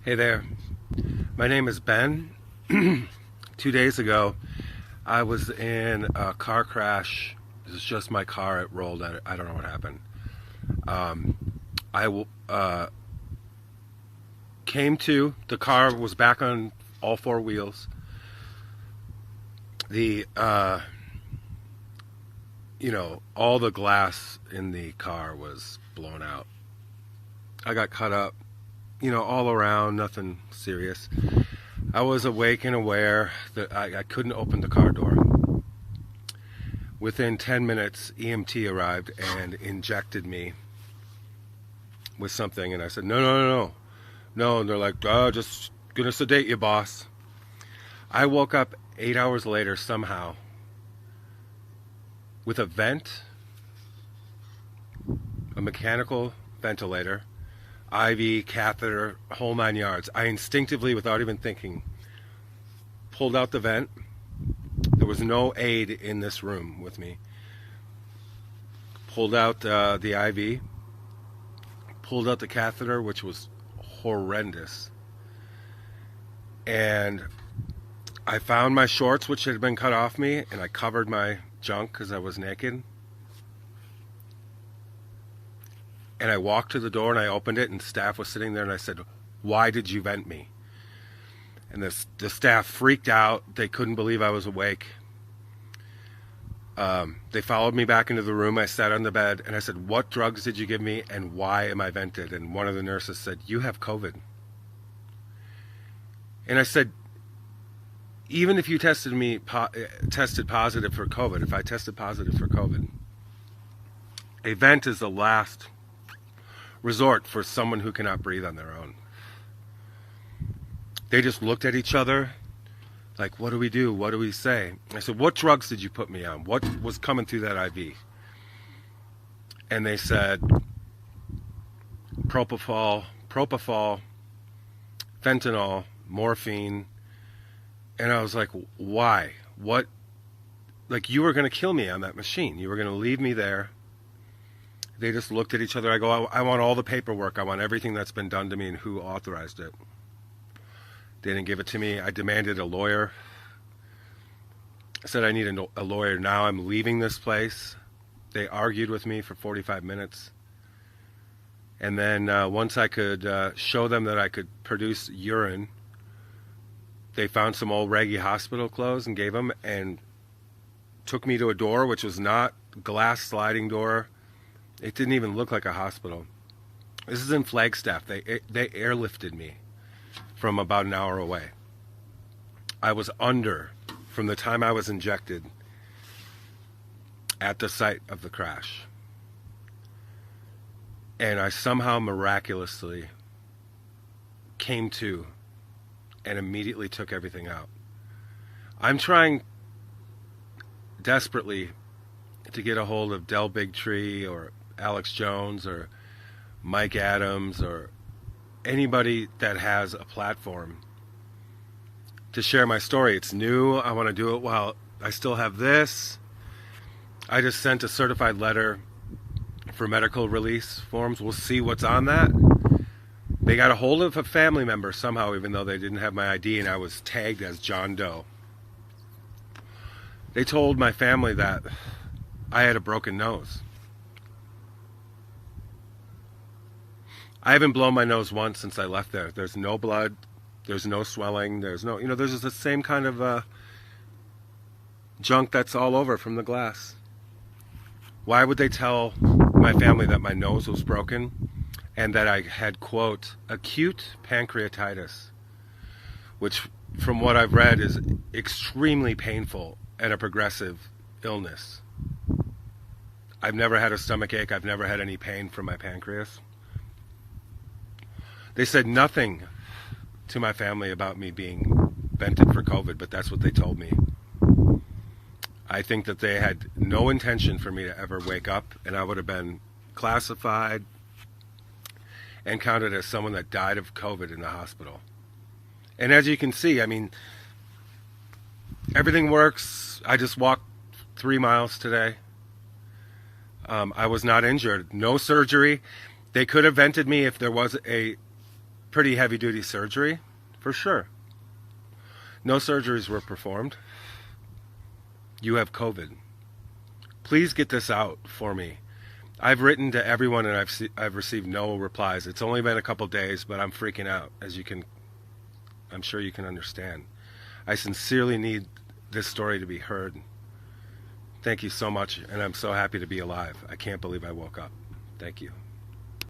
Hey there, my name is Ben. 2 days ago, I was in a car crash. This is just my car, it rolled. I don't know what happened. I came to, the car was back on all four wheels. The, all the glass in the car was blown out. I got cut up, all around, nothing serious. I was awake and aware that I couldn't open the car door. Within 10 minutes, EMT arrived and injected me with something, and I said, no, and they're like, oh, just gonna sedate you, boss. I woke up 8 hours later somehow with a vent, a mechanical ventilator, IV, catheter, whole 9 yards. I instinctively, without even thinking, pulled out the vent. There was no aide in this room with me. Pulled out the IV, pulled out the catheter, which was horrendous. And I found my shorts, which had been cut off me, and I covered my junk because I was naked. And I walked to the door and I opened it, and staff was sitting there, and I said, why did you vent me? And the staff freaked out. They couldn't believe I was awake. They followed me back into the room. I sat on the bed and I said, what drugs did you give me and why am I vented? And one of the nurses said, you have COVID. And I said, even if you tested positive for COVID, if I tested positive for COVID, a vent is the last resort for someone who cannot breathe on their own. They just looked at each other like, what do we do? What do we say? I said, what drugs did you put me on? What was coming through that IV? And they said, propofol, fentanyl, morphine. And I was like, why? What? Like, you were going to kill me on that machine. You were going to leave me there. They just looked at each other. I go, I want all the paperwork. I want everything that's been done to me and who authorized it. They didn't give it to me. I demanded a lawyer. I said I need a lawyer now. I'm leaving this place. They argued with me for 45 minutes. And then once I could show them that I could produce urine, they found some old raggy hospital clothes and gave them and took me to a door, which was not a glass sliding door. It didn't even look like a hospital. This is in Flagstaff. They airlifted me from about an hour away. I was under from the time I was injected at the site of the crash. And I somehow miraculously came to and immediately took everything out. I'm trying desperately to get a hold of Del Bigtree or Alex Jones or Mike Adams or anybody that has a platform to share my story. It's new. I want to do it while I still have this. I just sent a certified letter for medical release forms. We'll see what's on that. They got a hold of a family member somehow, even though they didn't have my ID, and I was tagged as John Doe. They told my family that I had a broken nose. I haven't blown my nose once since I left there. There's no blood. There's no swelling. There's no, there's just the same kind of junk that's all over from the glass. Why would they tell my family that my nose was broken and that I had, quote, acute pancreatitis, which from what I've read is extremely painful and a progressive illness. I've never had a stomach ache. I've never had any pain from my pancreas. They said nothing to my family about me being vented for COVID, but that's what they told me. I think that they had no intention for me to ever wake up, and I would have been classified and counted as someone that died of COVID in the hospital. And as you can see, everything works. I just walked 3 miles today. I was not injured. No surgery. They could have vented me if there was pretty heavy-duty surgery, for sure. No surgeries were performed. You have COVID. Please get this out for me. I've written to everyone and I've received no replies. It's only been a couple days, but I'm freaking out, I'm sure you can understand. I sincerely need this story to be heard. Thank you so much, and I'm so happy to be alive. I can't believe I woke up. Thank you.